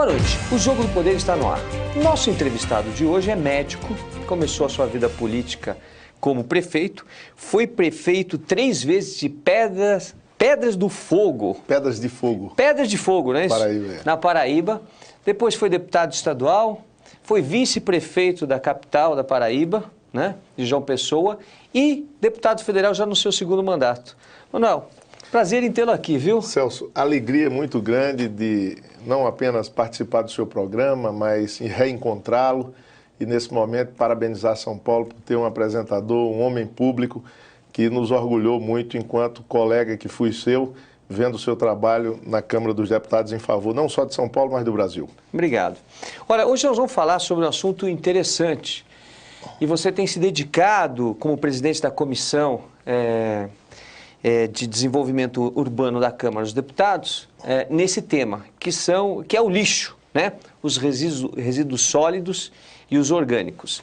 Boa noite, o Jogo do Poder está no ar. Nosso entrevistado de hoje é médico, começou a sua vida política como prefeito, foi prefeito 3 vezes de Pedras do Fogo. Pedras de Fogo. Pedras de Fogo, né? Paraíba. Na Paraíba. Depois foi deputado estadual, foi vice-prefeito da capital da Paraíba, né? De João Pessoa, e deputado federal já no seu 2º mandato. Manuel, prazer em tê-lo aqui, viu? Celso, alegria muito grande de não apenas participar do seu programa, mas em reencontrá-lo e, nesse momento, parabenizar São Paulo por ter um apresentador, um homem público que nos orgulhou muito enquanto colega que fui seu, vendo o seu trabalho na Câmara dos Deputados em favor não só de São Paulo, mas do Brasil. Obrigado. Olha, hoje nós vamos falar sobre um assunto interessante e você tem se dedicado, como presidente da Comissão de Desenvolvimento Urbano da Câmara dos Deputados, nesse tema, que é o lixo, né? Os resíduos sólidos e os orgânicos.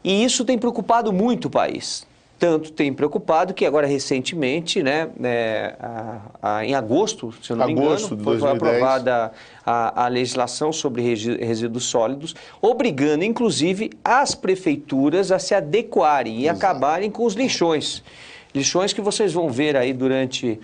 E isso tem preocupado muito o país. Tanto tem preocupado que agora recentemente, né, em agosto, se eu não me engano, foi aprovada a legislação sobre resíduos sólidos, obrigando inclusive as prefeituras a se adequarem e acabarem com os lixões. Lixões que vocês vão ver aí durante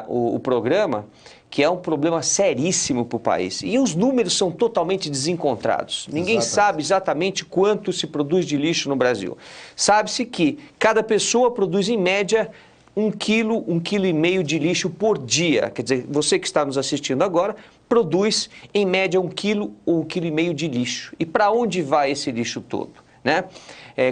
o programa, que é um problema seríssimo para o país. E os números são totalmente desencontrados. Ninguém sabe exatamente quanto se produz de lixo no Brasil. Sabe-se que cada pessoa produz, em média, 1 quilo, 1,5 quilo de lixo por dia. Quer dizer, você que está nos assistindo agora, produz, em média, 1 quilo ou 1,5 quilo de lixo. E para onde vai esse lixo todo, né?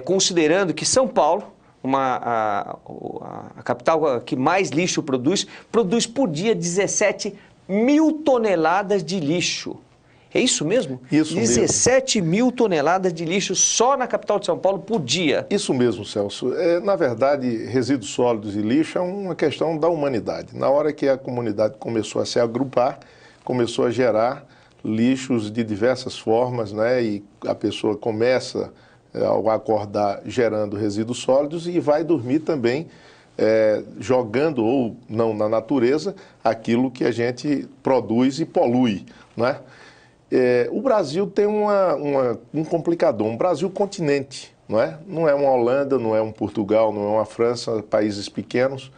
Considerando que São Paulo, a capital que mais lixo produz por dia 17 mil toneladas de lixo. É isso mesmo? Isso 17 mil toneladas de lixo só na capital de São Paulo por dia. Isso mesmo, Celso. Na verdade, resíduos sólidos e lixo é uma questão da humanidade. Na hora que a comunidade começou a se agrupar, começou a gerar lixos de diversas formas, né? E a pessoa começa ao acordar gerando resíduos sólidos e vai dormir também jogando ou não na natureza aquilo que a gente produz e polui, né? O Brasil tem um complicador, um Brasil continente, não é? Não é uma Holanda, não é um Portugal, não é uma França, países pequenos,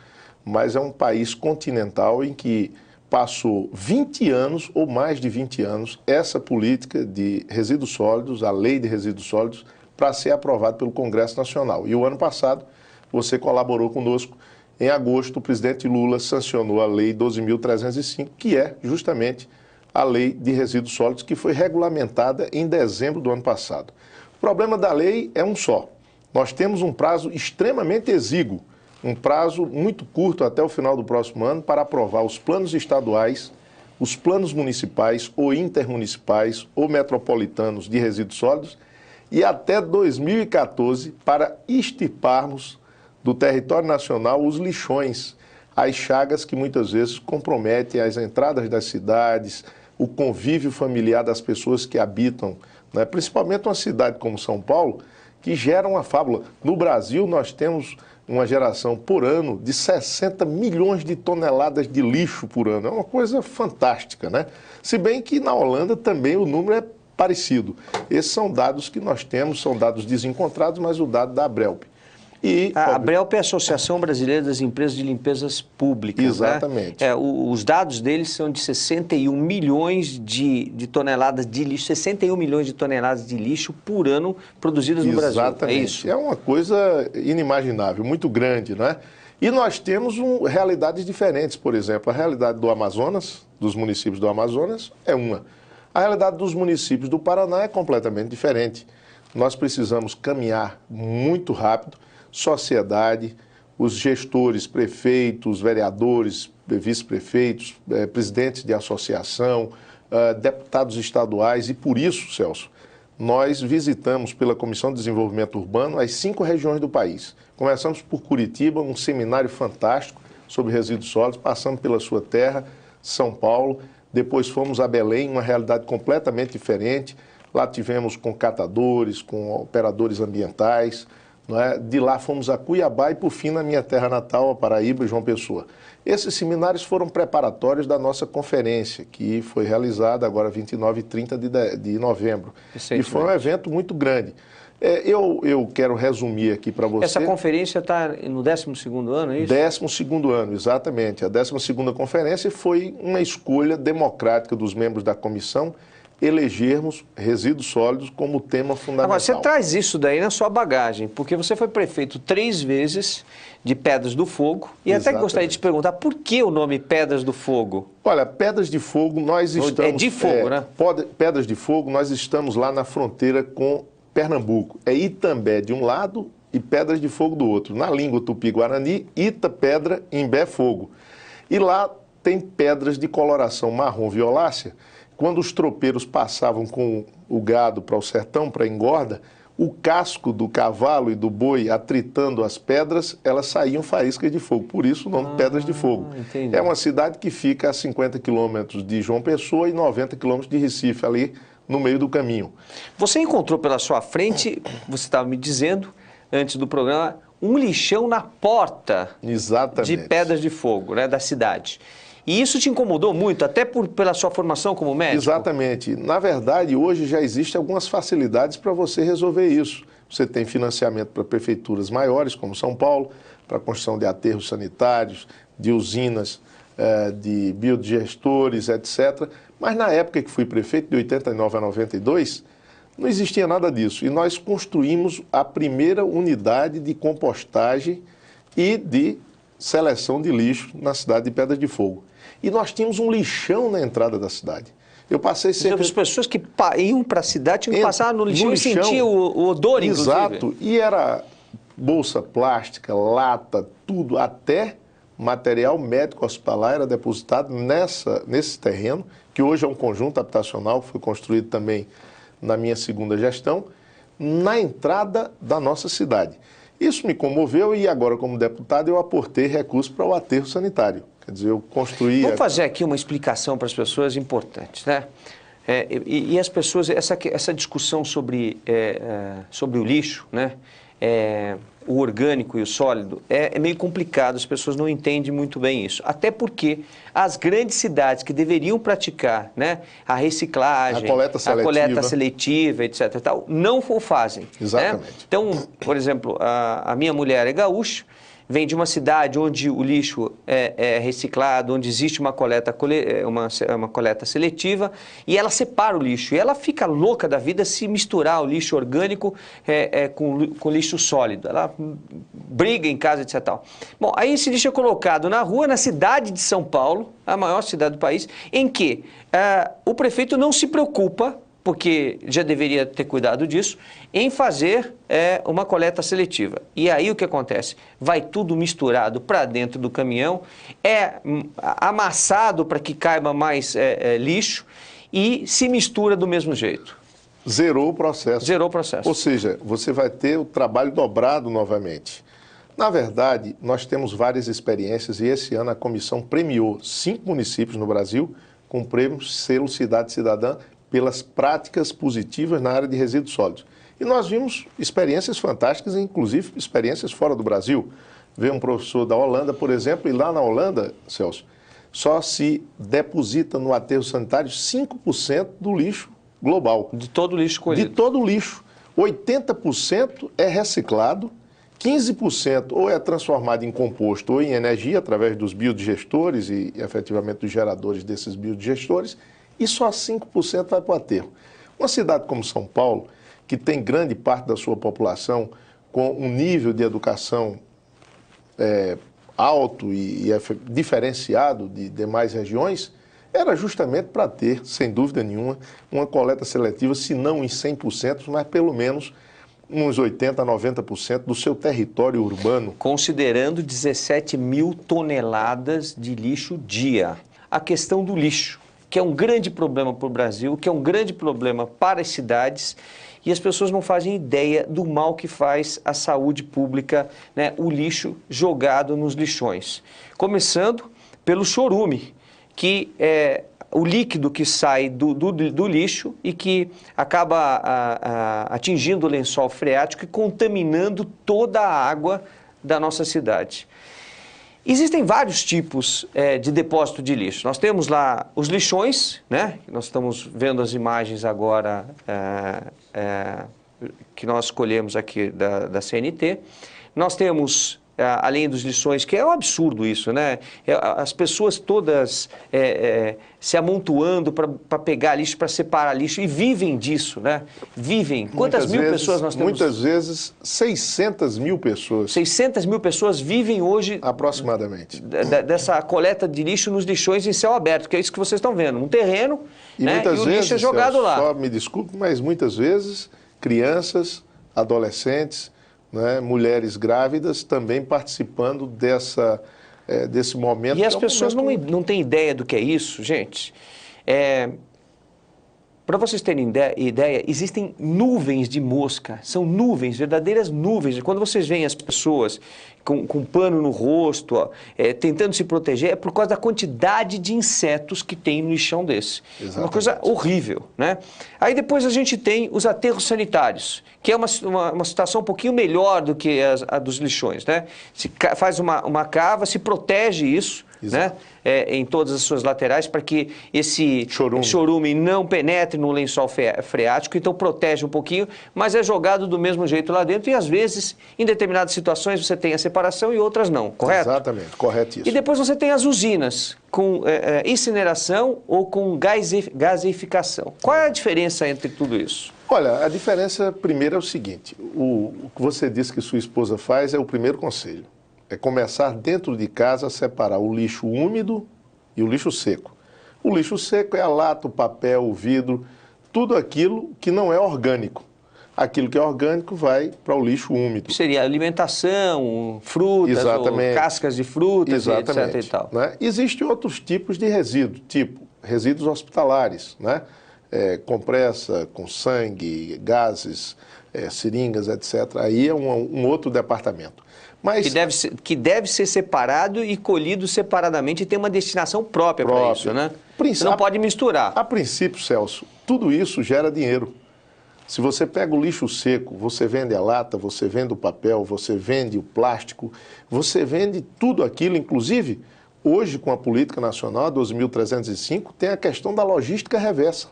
mas é um país continental em que passou 20 anos ou mais de 20 anos essa política de resíduos sólidos, a lei de resíduos sólidos, para ser aprovado pelo Congresso Nacional. E o ano passado, você colaborou conosco. Em agosto, o presidente Lula sancionou a Lei 12.305, que é justamente a Lei de Resíduos Sólidos, que foi regulamentada em dezembro do ano passado. O problema da lei é um só. Nós temos um prazo extremamente exíguo, um prazo muito curto até o final do próximo ano para aprovar os planos estaduais, os planos municipais ou intermunicipais ou metropolitanos de resíduos sólidos, e até 2014 para extirparmos do território nacional os lixões, as chagas que muitas vezes comprometem as entradas das cidades, o convívio familiar das pessoas que habitam, né? Principalmente uma cidade como São Paulo, que gera uma fábula. No Brasil, nós temos uma geração por ano de 60 milhões de toneladas de lixo por ano. É uma coisa fantástica, né? Se bem que na Holanda também o número é parecido. Esses são dados que nós temos, são dados desencontrados, mas o dado da Abrelp. A Abrelp é a Associação Brasileira das Empresas de Limpezas Públicas. Exatamente. Né? Os dados deles são de 61 milhões de toneladas de lixo, 61 milhões de toneladas de lixo por ano produzidas no Brasil. Exatamente. É isso? É uma coisa inimaginável, muito grande, né? E nós temos realidades diferentes. Por exemplo, a realidade do Amazonas, dos municípios do Amazonas, é uma. A realidade dos municípios do Paraná é completamente diferente. Nós precisamos caminhar muito rápido, sociedade, os gestores, prefeitos, vereadores, vice-prefeitos, presidentes de associação, deputados estaduais, e por isso, Celso, nós visitamos pela Comissão de Desenvolvimento Urbano as 5 regiões do país. Começamos por Curitiba, um seminário fantástico sobre resíduos sólidos, passando pela sua terra, São Paulo. Depois fomos a Belém, uma realidade completamente diferente. Lá tivemos com catadores, com operadores ambientais, não é? De lá fomos a Cuiabá e, por fim, na minha terra natal, a Paraíba e João Pessoa. Esses seminários foram preparatórios da nossa conferência, que foi realizada agora 29 e 30 de novembro. E foi um evento muito grande. Eu quero resumir aqui para você... Essa conferência está no 12º ano, é isso? 12º ano, exatamente. A 12ª conferência foi uma escolha democrática dos membros da comissão elegermos resíduos sólidos como tema fundamental. Agora, você traz isso daí na sua bagagem, porque você foi prefeito 3 vezes de Pedras do Fogo, e até gostaria de te perguntar, por que o nome Pedras do Fogo? Olha, Pedras de Fogo, nós estamos... É de fogo, né? Pedras de Fogo, nós estamos lá na fronteira com Pernambuco. É Itambé de um lado e Pedras de Fogo do outro. Na língua tupi-guarani, Ita, pedra, Imbé, fogo. E lá tem pedras de coloração marrom violácea. Quando os tropeiros passavam com o gado para o sertão, para a engorda, o casco do cavalo e do boi atritando as pedras, elas saíam faíscas de fogo. Por isso o nome Pedras de Fogo. Entendi. É uma cidade que fica a 50 quilômetros de João Pessoa e 90 quilômetros de Recife, ali no meio do caminho. Você encontrou pela sua frente, você estava me dizendo, antes do programa, um lixão na porta Exatamente. de Pedras de Fogo, né, da cidade. E isso te incomodou muito, até pela sua formação como médico? Exatamente. Na verdade, hoje já existem algumas facilidades para você resolver isso. Você tem financiamento para prefeituras maiores, como São Paulo, para a construção de aterros sanitários, de usinas, de biodigestores, etc. Mas na época que fui prefeito, de 89 a 92, não existia nada disso. E nós construímos a primeira unidade de compostagem e de seleção de lixo na cidade de Pedras de Fogo. E nós tínhamos um lixão na entrada da cidade. Eu passei cerca... As pessoas que iam para a cidade tinham que passar no lixão e sentiam o odor, inclusive. Exato. E era bolsa plástica, lata, tudo, até material médico hospitalar era depositado nesse terreno, que hoje é um conjunto habitacional, que foi construído também na minha segunda gestão, na entrada da nossa cidade. Isso me comoveu e agora, como deputado, eu aportei recursos para o aterro sanitário. Quer dizer, eu construí... Vamos fazer aqui uma explicação para as pessoas importante, né? E as pessoas, essa discussão sobre o lixo, né? O orgânico e o sólido, é meio complicado, as pessoas não entendem muito bem isso. Até porque as grandes cidades que deveriam praticar, né, a reciclagem, a coleta seletiva, etc. e tal, não o fazem. Exatamente. Né? Então, por exemplo, a minha mulher é gaúcha, vem de uma cidade onde o lixo é reciclado, onde existe uma coleta seletiva, e ela separa o lixo. E ela fica louca da vida se misturar o lixo orgânico com lixo sólido. Ela briga em casa, etc. Tal. Bom, aí esse lixo é colocado na rua, na cidade de São Paulo, a maior cidade do país, em que o prefeito não se preocupa, porque já deveria ter cuidado disso, em fazer uma coleta seletiva. E aí o que acontece? Vai tudo misturado para dentro do caminhão, amassado para que caiba mais lixo e se mistura do mesmo jeito. Zerou o processo. Zerou o processo. Ou seja, você vai ter o trabalho dobrado novamente. Na verdade, nós temos várias experiências e esse ano a comissão premiou 5 municípios no Brasil com o prêmio Selo Cidade Cidadã pelas práticas positivas na área de resíduos sólidos. E nós vimos experiências fantásticas, inclusive experiências fora do Brasil. Veio um professor da Holanda, por exemplo, e lá na Holanda, Celso, só se deposita no aterro sanitário 5% do lixo global. De todo o lixo colhido. De todo o lixo. 80% é reciclado, 15% ou é transformado em composto ou em energia através dos biodigestores e efetivamente dos geradores desses biodigestores, e só 5% vai para o aterro. Uma cidade como São Paulo, que tem grande parte da sua população com um nível de educação alto e diferenciado de demais regiões, era justamente para ter, sem dúvida nenhuma, uma coleta seletiva, se não em 100%, mas pelo menos uns 80% a 90% do seu território urbano. Considerando 17 mil toneladas de lixo dia. A questão do lixo, que é um grande problema para o Brasil, que é um grande problema para as cidades, e as pessoas não fazem ideia do mal que faz à saúde pública, né, o lixo jogado nos lixões. Começando pelo chorume, que o líquido que sai do lixo e que acaba atingindo o lençol freático e contaminando toda a água da nossa cidade. Existem vários tipos de depósito de lixo. Nós temos lá os lixões, né? Nós estamos vendo as imagens agora que nós escolhemos aqui da CNT. Nós temos, além dos lixões, que é um absurdo isso, né? As pessoas todas se amontoando para pegar lixo, para separar lixo, e vivem disso, né? Vivem. Quantas mil pessoas nós temos? Muitas vezes, 600 mil pessoas. 600 mil pessoas vivem hoje... Aproximadamente. Dessa coleta de lixo nos lixões em céu aberto, que é isso que vocês estão vendo. Um terreno, e, né? muitas E o vezes, lixo é jogado Celso, lá. Só me desculpe, mas muitas vezes crianças, adolescentes, né, mulheres grávidas também participando desse momento. E as pessoas não têm ideia do que é isso, gente. Para vocês terem ideia, existem nuvens de mosca, são nuvens, verdadeiras nuvens. Quando vocês veem as pessoas com pano no rosto, tentando se proteger, é por causa da quantidade de insetos que tem no lixão desse. Exatamente. É uma coisa horrível, né? Aí depois a gente tem os aterros sanitários, que é uma situação um pouquinho melhor do que a dos lixões, né? Se faz uma cava, se protege isso, né? Em todas as suas laterais, para que esse chorume não penetre no lençol freático, então protege um pouquinho, mas é jogado do mesmo jeito lá dentro, e às vezes, em determinadas situações, você tem a separação e outras não, correto? Exatamente, corretíssimo. E depois você tem as usinas, com incineração ou com gaseificação. Qual é a diferença entre tudo isso? Olha, a diferença, primeiro, é o seguinte, o que você disse que sua esposa faz é o primeiro conselho. É começar dentro de casa a separar o lixo úmido e o lixo seco. O lixo seco é a lata, o papel, o vidro, tudo aquilo que não é orgânico. Aquilo que é orgânico vai para o lixo úmido. Seria alimentação, frutas, ou cascas de frutas, etc. E tal. Né? Existem outros tipos de resíduos, tipo resíduos hospitalares, né? Compressa com sangue, gases, seringas, etc. Aí é um outro departamento. Mas, que deve ser separado e colhido separadamente e tem uma destinação própria para isso, né? Você não pode misturar. A princípio, Celso, tudo isso gera dinheiro. Se você pega o lixo seco, você vende a lata, você vende o papel, você vende o plástico, você vende tudo aquilo, inclusive, hoje com a Política Nacional 12.305, tem a questão da logística reversa.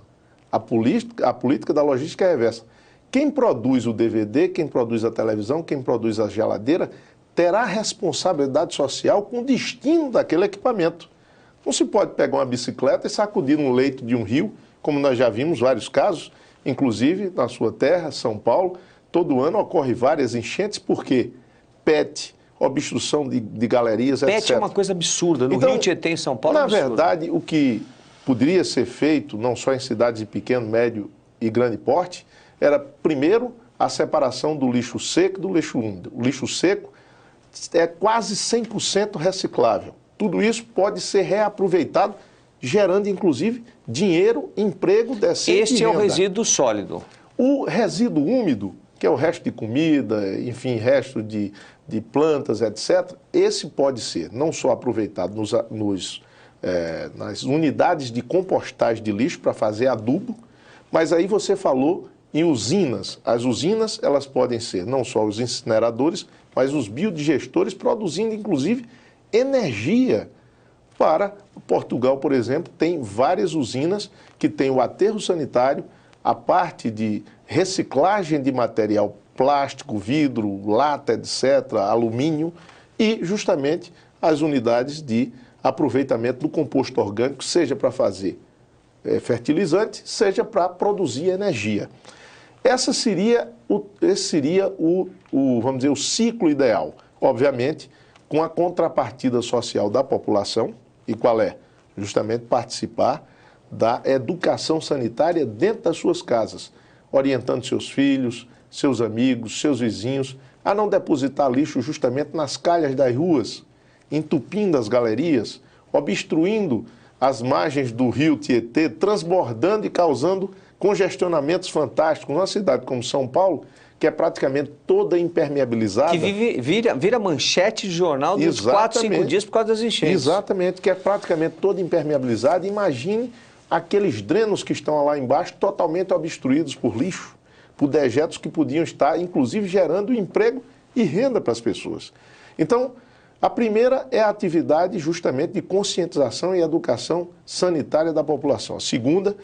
A política da logística reversa. Quem produz o DVD, quem produz a televisão, quem produz a geladeira, terá responsabilidade social com o destino daquele equipamento. Não se pode pegar uma bicicleta e sacudir no leito de um rio, como nós já vimos vários casos, inclusive na sua terra, São Paulo, todo ano ocorre várias enchentes, porque PET, obstrução de galerias, etc. PET é uma coisa absurda, no Rio Tietê, em São Paulo, na verdade, o que poderia ser feito, não só em cidades de pequeno, médio e grande porte, era, primeiro, a separação do lixo seco e do lixo úmido. O lixo seco é quase 100% reciclável. Tudo isso pode ser reaproveitado, gerando, inclusive, dinheiro, emprego, decente. Este é o resíduo sólido. O resíduo úmido, que é o resto de comida, enfim, resto de plantas, etc., esse pode ser não só aproveitado nas unidades de compostagem de lixo para fazer adubo, mas aí você falou em usinas. As usinas, elas podem ser não só os incineradores, mas os biodigestores, produzindo, inclusive, energia para Portugal, por exemplo, tem várias usinas que têm o aterro sanitário, a parte de reciclagem de material plástico, vidro, lata, etc., alumínio, e justamente as unidades de aproveitamento do composto orgânico, seja para fazer fertilizante, seja para produzir energia. Esse seria vamos dizer, o ciclo ideal, obviamente, com a contrapartida social da população, e qual é? Justamente participar da educação sanitária dentro das suas casas, orientando seus filhos, seus amigos, seus vizinhos, a não depositar lixo justamente nas calhas das ruas, entupindo as galerias, obstruindo as margens do rio Tietê, transbordando e causando congestionamentos fantásticos. Numa cidade como São Paulo, que é praticamente toda impermeabilizada. Que vira manchete de jornal dos 4, 5 dias por causa das enchentes. Exatamente, que é praticamente toda impermeabilizada. Imagine aqueles drenos que estão lá embaixo totalmente obstruídos por lixo, por dejetos que podiam estar, inclusive, gerando emprego e renda para as pessoas. Então, a primeira é a atividade justamente de conscientização e educação sanitária da população. A segunda,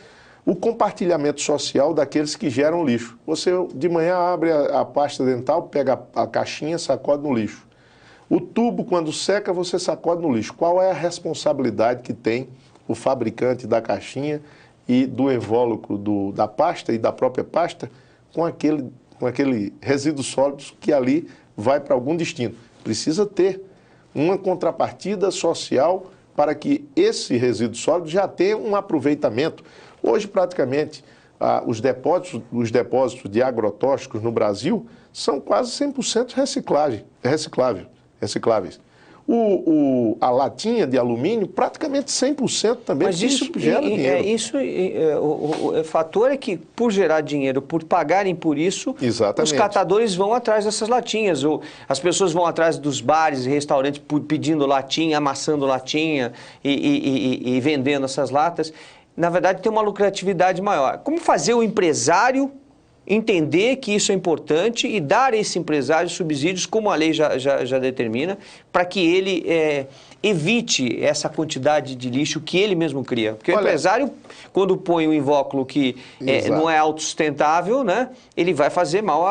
o compartilhamento social daqueles que geram lixo. Você de manhã abre a pasta dental, pega a caixinha, sacode no lixo. O tubo, quando seca, você sacode no lixo. Qual é a responsabilidade que tem o fabricante da caixinha e do invólucro da pasta e da própria pasta com aquele resíduo sólido que ali vai para algum destino? Precisa ter uma contrapartida social para que esse resíduo sólido já tenha um aproveitamento. Hoje, praticamente, os depósitos de agrotóxicos no Brasil são quase 100% recicláveis. A latinha de alumínio, praticamente 100% também. Mas isso gera dinheiro. O fator é que, por gerar dinheiro, por pagarem por isso, exatamente, os catadores vão atrás dessas latinhas. Ou as pessoas vão atrás dos bares e restaurantes pedindo latinha, amassando latinha e vendendo essas latas. Na verdade, tem uma lucratividade maior. Como fazer o empresário entender que isso é importante e dar a esse empresário subsídios, como a lei já determina, para que ele evite essa quantidade de lixo que ele mesmo cria. Porque o empresário, quando põe um invólucro que não é autossustentável, né, ele vai fazer mal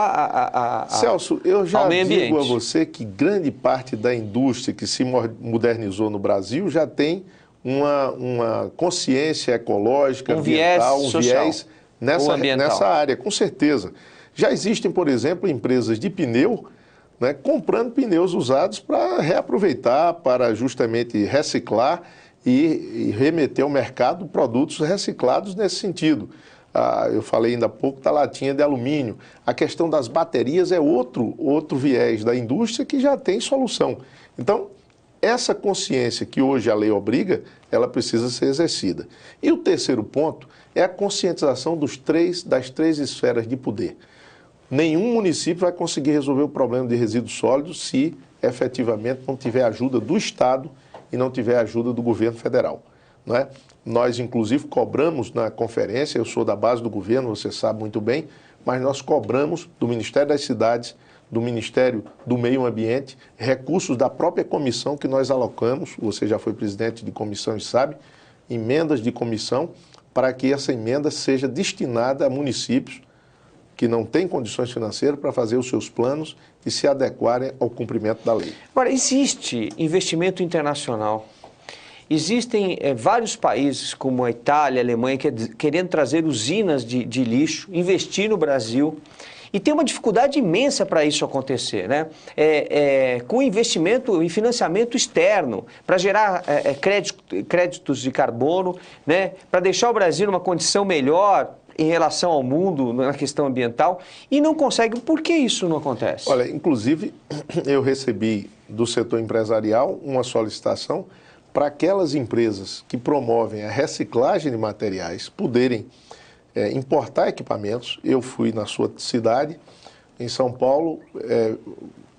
Celso, eu já ao meio ambiente. Digo a você que grande parte da indústria que se modernizou no Brasil já tem uma consciência ecológica, ambiental, um viés nessa área, com certeza. Já existem, por exemplo, empresas de pneu, né, comprando pneus usados para reaproveitar, para justamente reciclar e remeter ao mercado produtos reciclados nesse sentido. Eu falei ainda há pouco da latinha de alumínio. A questão das baterias é outro viés da indústria que já tem solução. Então, essa consciência que hoje a lei obriga, ela precisa ser exercida. E o terceiro ponto é a conscientização das três esferas de poder. Nenhum município vai conseguir resolver o problema de resíduos sólidos se efetivamente não tiver ajuda do Estado e não tiver ajuda do governo federal, não é? Nós, inclusive, cobramos na conferência, eu sou da base do governo, você sabe muito bem, mas nós cobramos do Ministério das Cidades, do Ministério do Meio Ambiente, recursos da própria comissão que nós alocamos, você já foi presidente de comissão e sabe, emendas de comissão, para que essa emenda seja destinada a municípios que não têm condições financeiras para fazer os seus planos e se adequarem ao cumprimento da lei. Agora, existe investimento internacional. Existem vários países, como a Itália, a Alemanha, querendo trazer usinas de lixo, investir no Brasil. E tem uma dificuldade imensa para isso acontecer, né? Com investimento e financiamento externo, para gerar créditos de carbono, né? Para deixar o Brasil numa condição melhor em relação ao mundo, na questão ambiental, e não consegue. Por que isso não acontece? Olha, inclusive, eu recebi do setor empresarial uma solicitação para aquelas empresas que promovem a reciclagem de materiais poderem importar equipamentos. Eu fui na sua cidade, em São Paulo,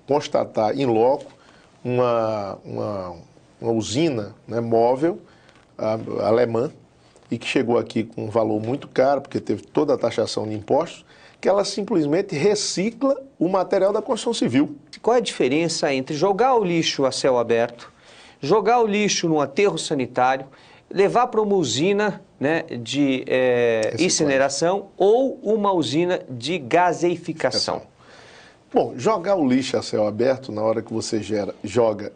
constatar in loco uma usina, né, móvel alemã, e que chegou aqui com um valor muito caro, porque teve toda a taxação de impostos, que ela simplesmente recicla o material da construção civil. Qual é a diferença entre jogar o lixo a céu aberto, jogar o lixo num aterro sanitário, levar para uma usina, né, de incineração ou uma usina de gaseificação? Bom, jogar o lixo a céu aberto, na hora que você joga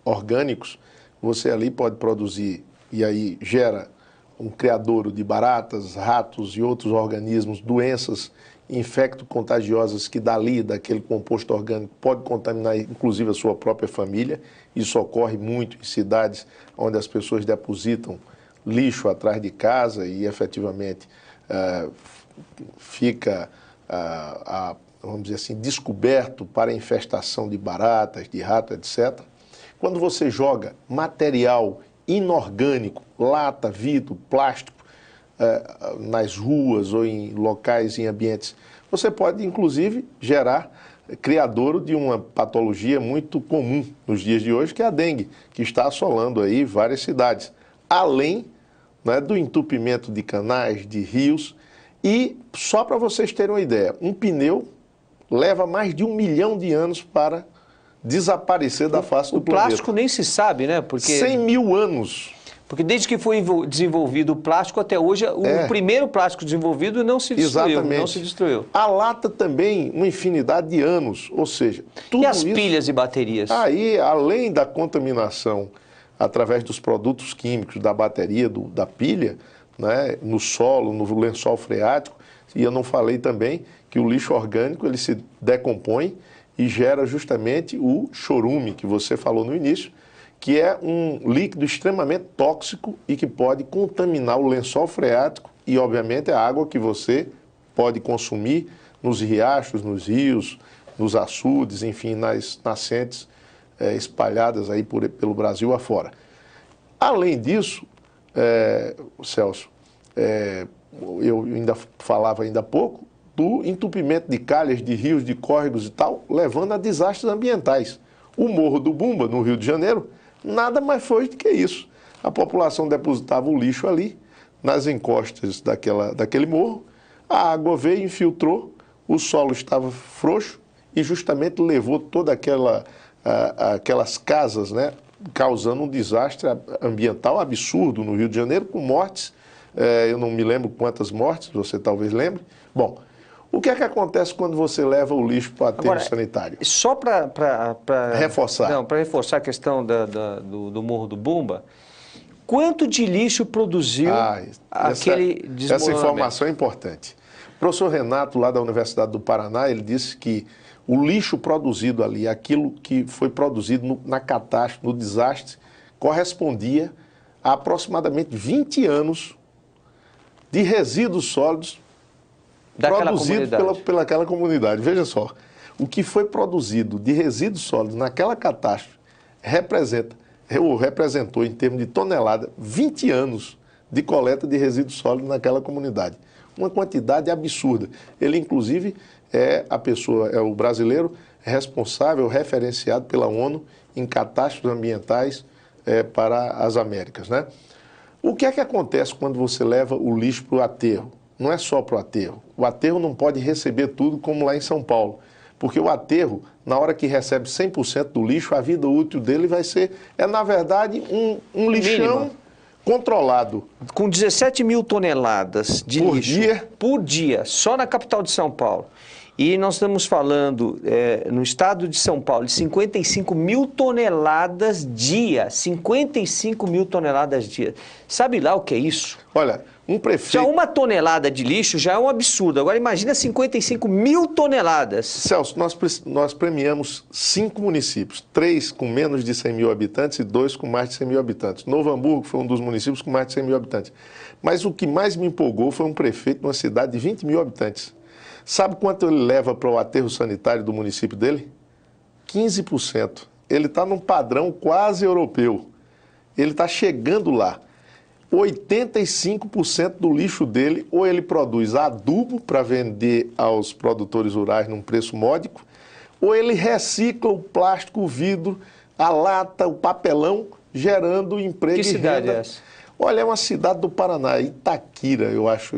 orgânicos, você ali pode produzir, e aí gera um criadouro de baratas, ratos e outros organismos, doenças infecto-contagiosas que daquele composto orgânico, pode contaminar inclusive a sua própria família. Isso ocorre muito em cidades onde as pessoas depositam lixo atrás de casa e efetivamente fica, vamos dizer assim, descoberto para a infestação de baratas, de rato, etc. Quando você joga material inorgânico, lata, vidro, plástico, nas ruas ou em locais, em ambientes, você pode, inclusive, gerar criadouro de uma patologia muito comum nos dias de hoje, que é a dengue, que está assolando aí várias cidades, além né, do entupimento de canais, de rios. E, só para vocês terem uma ideia, um pneu leva mais de 1 milhão de anos para desaparecer da face do planeta. O plástico nem se sabe, né? Porque 100 mil anos. Porque desde que foi desenvolvido o plástico até hoje, o primeiro plástico desenvolvido não se destruiu. Exatamente. Não se destruiu. A lata também, uma infinidade de anos. Ou seja, tudo e as isso, pilhas e baterias? Aí, além da contaminação através dos produtos químicos da bateria, da pilha, né, no solo, no lençol freático, e eu não falei também que o lixo orgânico ele se decompõe e gera justamente o chorume, que você falou no início, que é um líquido extremamente tóxico e que pode contaminar o lençol freático e, obviamente, a água que você pode consumir nos riachos, nos rios, nos açudes, enfim, nas nascentes espalhadas aí pelo Brasil afora. Além disso, Celso, eu ainda falava ainda há pouco do entupimento de calhas, de rios, de córregos e tal, levando a desastres ambientais. O Morro do Bumba, no Rio de Janeiro, nada mais foi do que isso. A população depositava o lixo ali, nas encostas daquele morro, a água veio, infiltrou, o solo estava frouxo e justamente levou toda aquelas casas, né, causando um desastre ambiental absurdo no Rio de Janeiro, com mortes. Eu não me lembro quantas mortes, você talvez lembre. Bom, o que é que acontece quando você leva o lixo para o aterro sanitário? Só para reforçar. Não, para reforçar a questão do Morro do Bumba, quanto de lixo produziu aquele desmoronamento? Essa informação é importante. O professor Renato, lá da Universidade do Paraná, ele disse que o lixo produzido ali, aquilo que foi produzido na catástrofe, no desastre, correspondia a aproximadamente 20 anos de resíduos sólidos produzidos pelaquela comunidade. Veja só, o que foi produzido de resíduos sólidos naquela catástrofe representou, em termos de tonelada, 20 anos de coleta de resíduos sólidos naquela comunidade. Uma quantidade absurda. Ele, inclusive, é o brasileiro responsável, referenciado pela ONU em catástrofes ambientais para as Américas, né? O que é que acontece quando você leva o lixo para o aterro? Não é só para o aterro. O aterro não pode receber tudo como lá em São Paulo. Porque o aterro, na hora que recebe 100% do lixo, a vida útil dele vai ser, na verdade, um lixão controlado. Com 17 mil toneladas de lixo por dia, só na capital de São Paulo. E nós estamos falando, no estado de São Paulo, de 55 mil toneladas dia. 55 mil toneladas dia. Sabe lá o que é isso? Olha, um prefeito... Já 1 tonelada de lixo já é um absurdo. Agora imagina 55 mil toneladas. Celso, nós premiamos 5 municípios. 3 com menos de 100 mil habitantes e 2 com mais de 100 mil habitantes. Novo Hamburgo foi um dos municípios com mais de 100 mil habitantes. Mas o que mais me empolgou foi um prefeito de uma cidade de 20 mil habitantes. Sabe quanto ele leva para o aterro sanitário do município dele? 15%. Ele está num padrão quase europeu. Ele está chegando lá. 85% do lixo dele, ou ele produz adubo para vender aos produtores rurais num preço módico, ou ele recicla o plástico, o vidro, a lata, o papelão, gerando emprego e renda. Que cidade é essa? Olha, é uma cidade do Paraná, Itaquira, eu acho.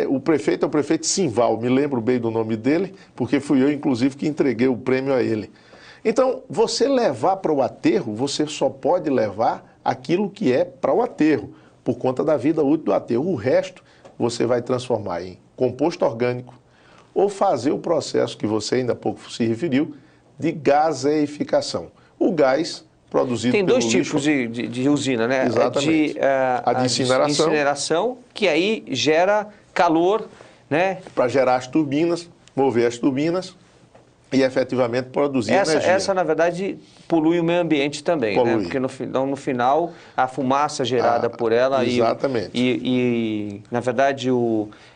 O prefeito é o prefeito Simval, me lembro bem do nome dele, porque fui eu, inclusive, que entreguei o prêmio a ele. Então, você levar para o aterro, você só pode levar aquilo que é para o aterro, por conta da vida útil do aterro. O resto, você vai transformar em composto orgânico ou fazer o processo que você ainda há pouco se referiu, de gaseificação. O gás produzido Tem pelo dois tipos de usina, né? Exatamente. A de incineração, que aí gera calor, né? Para gerar as turbinas, mover as turbinas e efetivamente produzir energia. Essa, na verdade, polui o meio ambiente também, polui, né? Porque no final, a fumaça gerada por ela exatamente. e na verdade,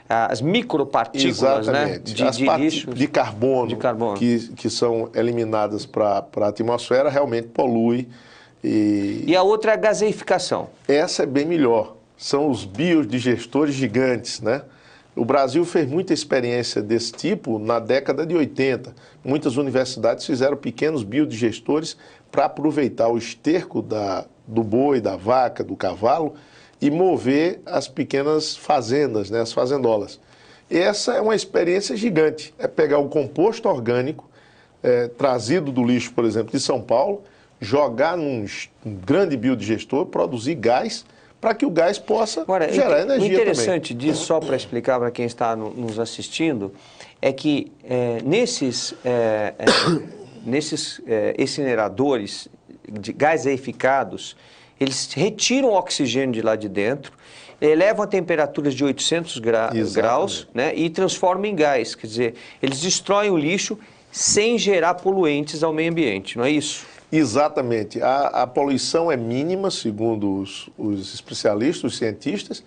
as micropartículas, né? De lixo, de carbono, que são eliminadas para a atmosfera, realmente polui. E a outra é a gaseificação. Essa é bem melhor. São os biodigestores gigantes, né? O Brasil fez muita experiência desse tipo na década de 80. Muitas universidades fizeram pequenos biodigestores para aproveitar o esterco do boi, da vaca, do cavalo e mover as pequenas fazendas, né, as fazendolas. Essa é uma experiência gigante, é pegar o composto orgânico trazido do lixo, por exemplo, de São Paulo, jogar num grande biodigestor, produzir gás, para que o gás possa gerar energia também. O interessante disso, só para explicar para quem está nos assistindo, é que nesses incineradores de gaseificados, eles retiram o oxigênio de lá de dentro, elevam a temperaturas de 800 graus, né, e transformam em gás. Quer dizer, eles destroem o lixo sem gerar poluentes ao meio ambiente, não é isso? Exatamente. A poluição é mínima, segundo os especialistas, os cientistas,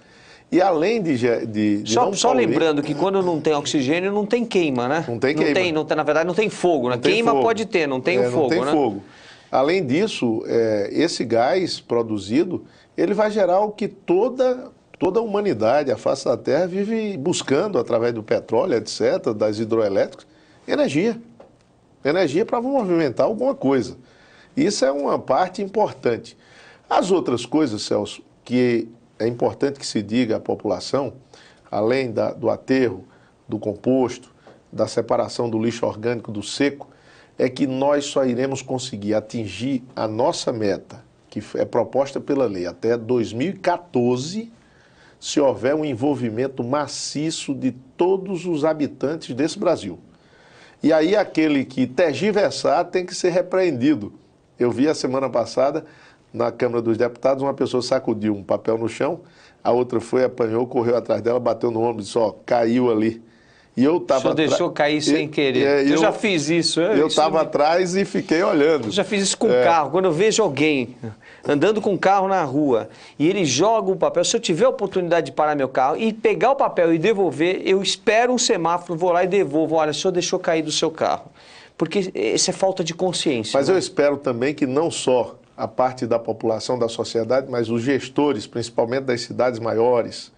e além de só lembrando que quando não tem oxigênio, não tem queima, né? Não tem queima. Na verdade, não tem fogo, né? Queima fogo. Pode ter, não tem o fogo, não tem né? fogo. Além disso, esse gás produzido, ele vai gerar o que toda a humanidade, a face da Terra, vive buscando através do petróleo, etc., das hidroelétricas, energia. Energia para movimentar alguma coisa. Isso é uma parte importante. As outras coisas, Celso, que é importante que se diga à população, além do aterro, do composto, da separação do lixo orgânico do seco, é que nós só iremos conseguir atingir a nossa meta, que é proposta pela lei, até 2014, se houver um envolvimento maciço de todos os habitantes desse Brasil. E aí aquele que tergiversar tem que ser repreendido. Eu vi a semana passada, na Câmara dos Deputados, uma pessoa sacudiu um papel no chão, a outra foi, apanhou, correu atrás dela, bateu no ombro e disse, ó, caiu ali. E eu estava... O senhor deixou cair sem querer. Eu já fiz isso. Eu estava atrás e fiquei olhando. Eu já fiz isso com carro. Quando eu vejo alguém andando com o carro na rua e ele joga o papel, se eu tiver a oportunidade de parar meu carro e pegar o papel e devolver, eu espero um semáforo, vou lá e devolvo. Olha, o senhor deixou cair do seu carro. Porque isso é falta de consciência. Mas eu espero também que não só a parte da população, da sociedade, mas os gestores, principalmente das cidades maiores,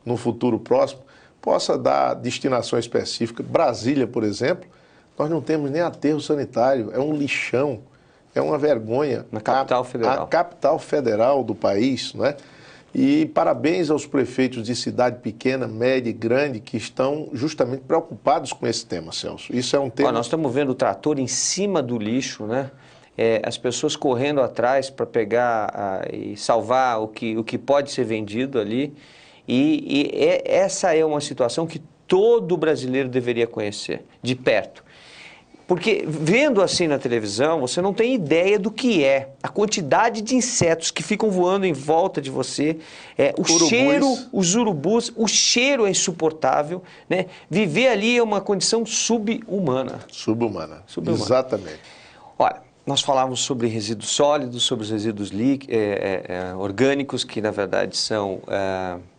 no futuro próximo, possa dar destinação específica. Brasília, por exemplo, nós não temos nem aterro sanitário, é um lixão, é uma vergonha. Na capital federal. A capital federal do país, né? E parabéns aos prefeitos de cidade pequena, média e grande que estão justamente preocupados com esse tema, Celso. Isso é um tema... Nós estamos vendo o trator em cima do lixo, né? As pessoas correndo atrás para pegar e salvar o que pode ser vendido ali. Essa é uma situação que todo brasileiro deveria conhecer de perto. Porque vendo assim na televisão, você não tem ideia do que é a quantidade de insetos que ficam voando em volta de você, cheiro, os urubus, o cheiro é insuportável, né? Viver ali é uma condição subhumana. Subhumana. Exatamente. Olha, nós falávamos sobre resíduos sólidos, sobre os resíduos orgânicos, que na verdade são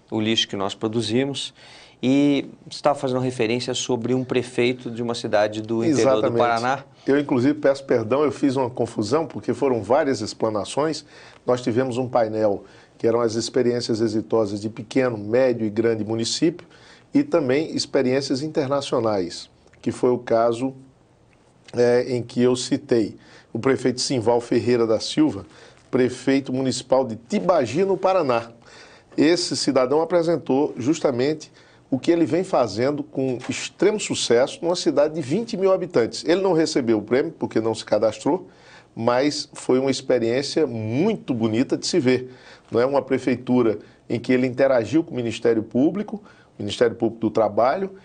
o lixo que nós produzimos. E você estava fazendo referência sobre um prefeito de uma cidade do interior do Paraná. Eu, inclusive, peço perdão, eu fiz uma confusão, porque foram várias explanações. Nós tivemos um painel que eram as experiências exitosas de pequeno, médio e grande município, e também experiências internacionais, que foi o caso em que eu citei. O prefeito Simval Ferreira da Silva, prefeito municipal de Tibagi, no Paraná. Esse cidadão apresentou justamente o que ele vem fazendo com extremo sucesso numa cidade de 20 mil habitantes. Ele não recebeu o prêmio porque não se cadastrou, mas foi uma experiência muito bonita de se ver. Não é uma prefeitura em que ele interagiu com o Ministério Público do Trabalho,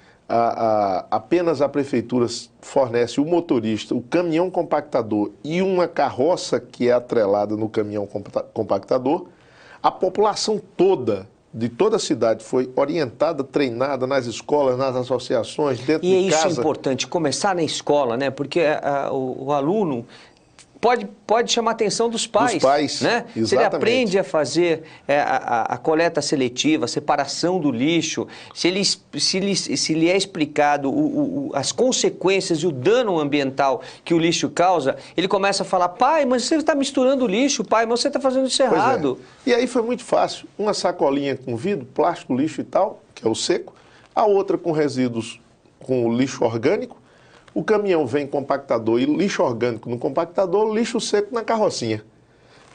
apenas a prefeitura fornece o motorista, o caminhão compactador e uma carroça que é atrelada no caminhão compactador. A população toda, de toda a cidade, foi orientada, treinada nas escolas, nas associações, dentro de casa. E isso é importante, começar na escola, né? Porque o aluno pode chamar a atenção dos pais. Né? Exatamente. Se ele aprende a fazer a coleta seletiva, a separação do lixo, se lhe é explicado as consequências e o dano ambiental que o lixo causa, ele começa a falar, pai, mas você está misturando lixo, pai, mas você está fazendo isso errado. E aí foi muito fácil, uma sacolinha com vidro, plástico, lixo e tal, que é o seco, a outra com resíduos, com o lixo orgânico. O caminhão vem compactador e lixo orgânico no compactador, lixo seco na carrocinha.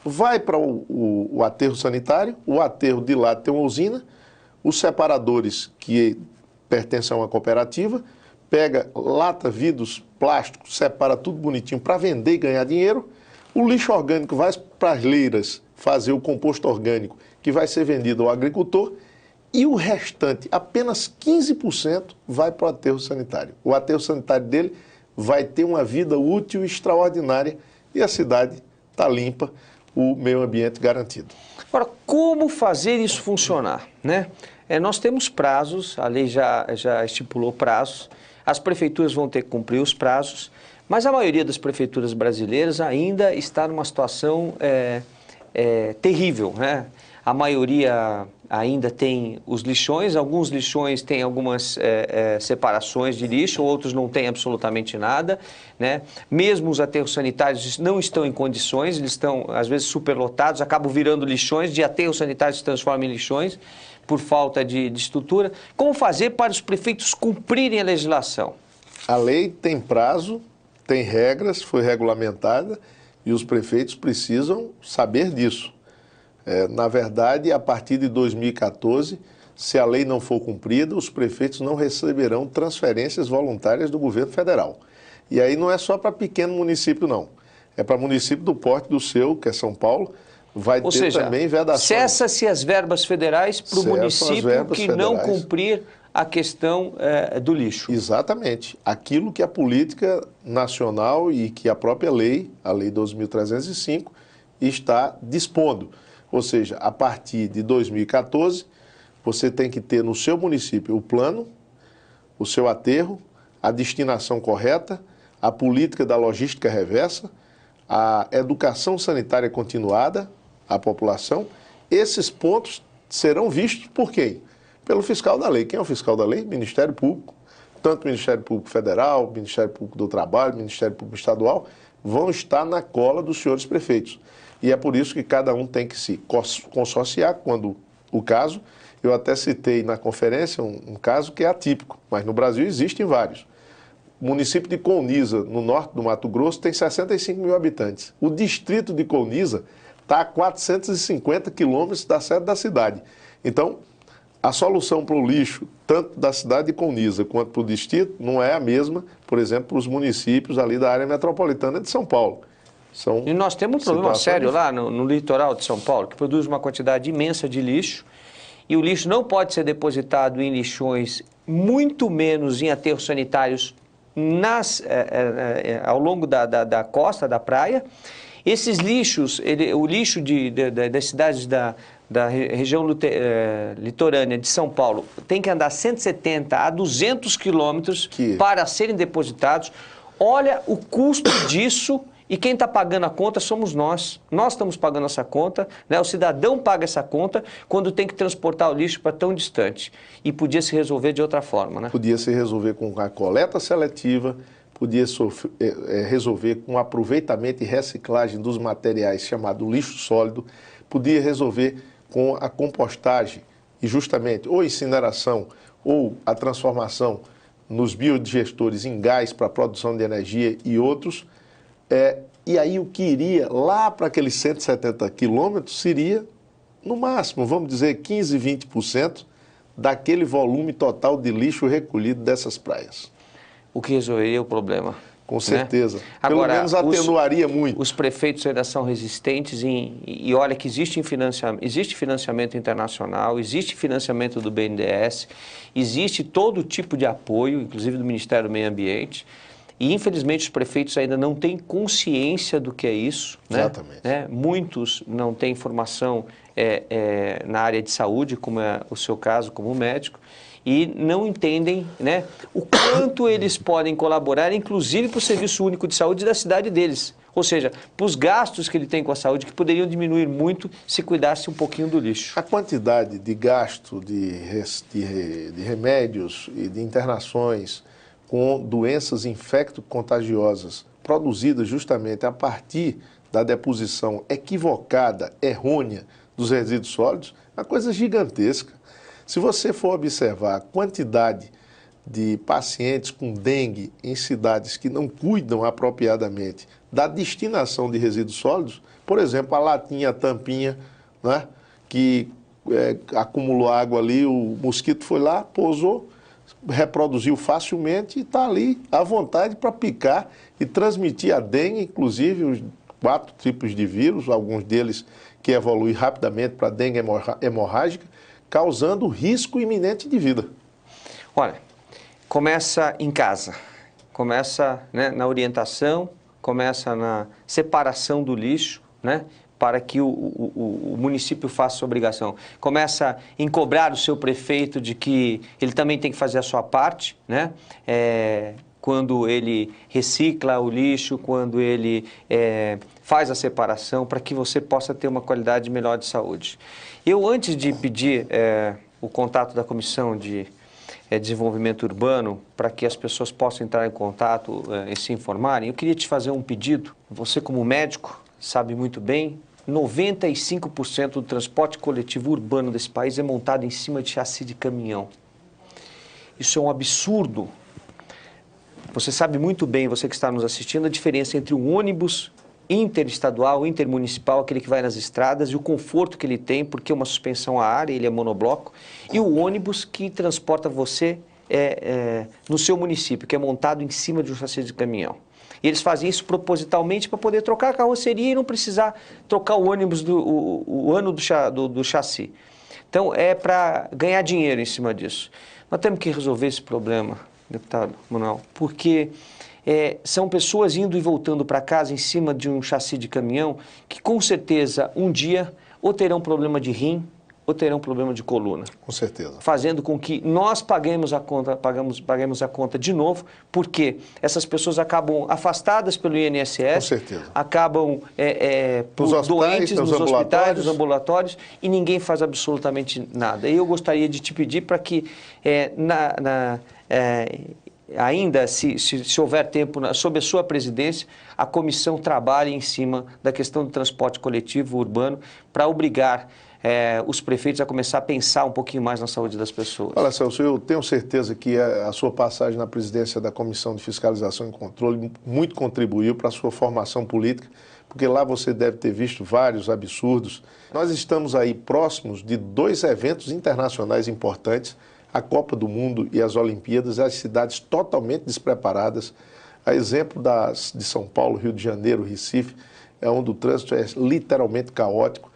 vai para o aterro sanitário, o aterro de lá tem uma usina, os separadores que pertencem a uma cooperativa, pega lata, vidros, plástico, separa tudo bonitinho para vender e ganhar dinheiro. O lixo orgânico vai para as leiras fazer o composto orgânico, que vai ser vendido ao agricultor, e o restante, apenas 15%, vai para o aterro sanitário. O aterro sanitário dele vai ter uma vida útil extraordinária e a cidade está limpa, o meio ambiente garantido. Agora, como fazer isso funcionar, né? Nós temos prazos, a lei já estipulou prazos, as prefeituras vão ter que cumprir os prazos, mas a maioria das prefeituras brasileiras ainda está numa situação terrível, né? A maioria ainda tem os lixões, alguns lixões têm algumas separações de lixo, outros não têm absolutamente nada, né? Mesmo os aterros sanitários não estão em condições, eles estão às vezes superlotados, acabam virando lixões, de aterros sanitários se transformam em lixões por falta de estrutura. Como fazer para os prefeitos cumprirem a legislação? A lei tem prazo, tem regras, foi regulamentada e os prefeitos precisam saber disso. Na verdade, a partir de 2014, se a lei não for cumprida, os prefeitos não receberão transferências voluntárias do governo federal. E aí não é só para pequeno município, não. É para município do porte do seu, que é São Paulo, vai Ou ter seja, também vedações. Cessa-se as verbas federais para o município que não cumprir a questão do lixo. Exatamente. Aquilo que a política nacional e que a própria lei, a Lei 12.305, está dispondo. Ou seja, a partir de 2014, você tem que ter no seu município o plano, o seu aterro, a destinação correta, a política da logística reversa, a educação sanitária continuada à população. Esses pontos serão vistos por quem? Pelo fiscal da lei. Quem é o fiscal da lei? Ministério Público. Tanto o Ministério Público Federal, o Ministério Público do Trabalho, o Ministério Público Estadual, vão estar na cola dos senhores prefeitos. E é por isso que cada um tem que se consorciar quando o caso. Eu até citei na conferência um caso que é atípico, mas no Brasil existem vários. O município de Colniza, no norte do Mato Grosso, tem 65 mil habitantes. O distrito de Colniza está a 450 quilômetros da sede da cidade. Então, a solução para o lixo, tanto da cidade de Colniza quanto para o distrito, não é a mesma, por exemplo, para os municípios ali da área metropolitana de São Paulo. E nós temos um problema sério lá no litoral de São Paulo, que produz uma quantidade imensa de lixo, e o lixo não pode ser depositado em lixões, muito menos em aterros sanitários ao longo da costa, da praia. Esses lixos, o lixo das cidades da região litorânea de São Paulo tem que andar 170 a 200 quilômetros para serem depositados. Olha o custo disso. E quem está pagando a conta somos nós. Nós estamos pagando essa conta, né? O cidadão paga essa conta quando tem que transportar o lixo para tão distante. E podia se resolver de outra forma, né? Podia se resolver com a coleta seletiva, podia resolver com o aproveitamento e reciclagem dos materiais chamado lixo sólido, podia resolver com a compostagem e justamente ou incineração ou a transformação nos biodigestores em gás para a produção de energia e outros. E aí o que iria lá para aqueles 170 quilômetros seria, no máximo, vamos dizer, 15, 20% daquele volume total de lixo recolhido dessas praias. O que resolveria o problema. Com certeza. Né? Pelo Agora, menos atenuaria muito. Os prefeitos ainda são resistentes e olha que existe financiamento internacional, existe financiamento do BNDES, existe todo tipo de apoio, inclusive do Ministério do Meio Ambiente. E, infelizmente, os prefeitos ainda não têm consciência do que é isso. Exatamente. Né? Muitos não têm formação na área de saúde, como é o seu caso como médico, e não entendem, né, o quanto eles podem colaborar, inclusive para o Serviço Único de Saúde da cidade deles. Ou seja, para os gastos que ele tem com a saúde, que poderiam diminuir muito se cuidasse um pouquinho do lixo. A quantidade de gasto de remédios e de internações com doenças infecto-contagiosas produzidas justamente a partir da deposição equivocada, errônea dos resíduos sólidos, é uma coisa gigantesca. Se você for observar a quantidade de pacientes com dengue em cidades que não cuidam apropriadamente da destinação de resíduos sólidos, por exemplo, a latinha, a tampinha, né, que acumulou água ali, o mosquito foi lá, pousou, reproduziu facilmente e está ali à vontade para picar e transmitir a dengue, inclusive os 4 tipos de vírus, alguns deles que evoluem rapidamente para dengue hemorrágica, causando risco iminente de vida. Olha, começa em casa, começa, né, na orientação, começa na separação do lixo, né, para que o município faça sua obrigação. Começa em cobrar o seu prefeito de que ele também tem que fazer a sua parte, né, quando ele recicla o lixo, quando ele faz a separação, para que você possa ter uma qualidade melhor de saúde. Eu, antes de pedir o contato da Comissão de Desenvolvimento Urbano, para que as pessoas possam entrar em contato e se informarem, eu queria te fazer um pedido. Você, como médico, sabe muito bem, 95% do transporte coletivo urbano desse país é montado em cima de chassi de caminhão. Isso é um absurdo. Você sabe muito bem, você que está nos assistindo, a diferença entre um ônibus interestadual, intermunicipal, aquele que vai nas estradas, e o conforto que ele tem, porque é uma suspensão a ar, ele é monobloco, e o ônibus que transporta você no seu município, que é montado em cima de um chassi de caminhão. E eles fazem isso propositalmente para poder trocar a carroceria e não precisar trocar o ônibus, o ano do chassi. Então, é para ganhar dinheiro em cima disso. Nós temos que resolver esse problema, deputado Manuel, porque são pessoas indo e voltando para casa em cima de um chassi de caminhão que, com certeza, um dia ou terão problema de rim ou terão problema de coluna. Com certeza. Fazendo com que nós paguemos a conta de novo, porque essas pessoas acabam afastadas pelo INSS, com certeza, acabam doentes nos hospitais, nos ambulatórios, e ninguém faz absolutamente nada. E eu gostaria de te pedir para que, ainda, se houver tempo, sob a sua presidência, a comissão trabalhe em cima da questão do transporte coletivo urbano para obrigar os prefeitos a começar a pensar um pouquinho mais na saúde das pessoas. Olha, Celso, eu tenho certeza que a sua passagem na presidência da Comissão de Fiscalização e Controle muito contribuiu para a sua formação política, porque lá você deve ter visto vários absurdos. Nós estamos aí próximos de 2 eventos internacionais importantes, a Copa do Mundo e as Olimpíadas, as cidades totalmente despreparadas. A exemplo de São Paulo, Rio de Janeiro, Recife, onde o trânsito é literalmente caótico.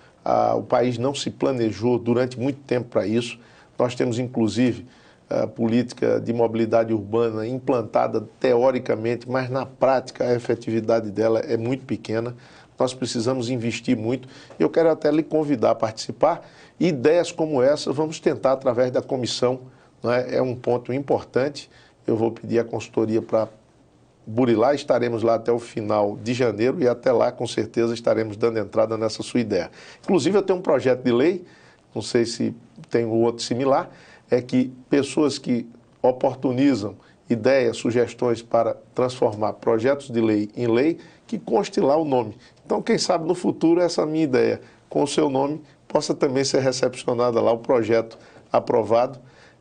O país não se planejou durante muito tempo para isso. Nós temos, inclusive, a política de mobilidade urbana implantada teoricamente, mas na prática a efetividade dela é muito pequena. Nós precisamos investir muito. Eu quero até lhe convidar a participar. Ideias como essa vamos tentar através da comissão, não é? É um ponto importante. Eu vou pedir a consultoria para burilar, estaremos lá até o final de janeiro e até lá, com certeza, estaremos dando entrada nessa sua ideia. Inclusive, eu tenho um projeto de lei, não sei se tem outro similar, é que pessoas que oportunizam ideias, sugestões para transformar projetos de lei em lei, que conste lá o nome. Então, quem sabe no futuro essa minha ideia, com o seu nome, possa também ser recepcionada lá, o projeto aprovado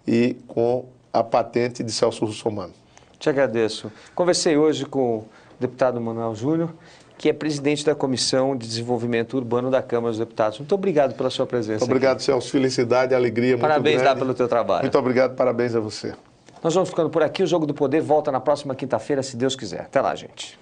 e com a patente de Celso Russomano. Te agradeço. Conversei hoje com o deputado Manuel Júnior, que é presidente da Comissão de Desenvolvimento Urbano da Câmara dos Deputados. Muito obrigado pela sua presença. Muito obrigado, Celso. Felicidade, alegria, parabéns muito grande. Pelo teu trabalho. Muito obrigado, parabéns a você. Nós vamos ficando por aqui. O Jogo do Poder volta na próxima quinta-feira, se Deus quiser. Até lá, gente.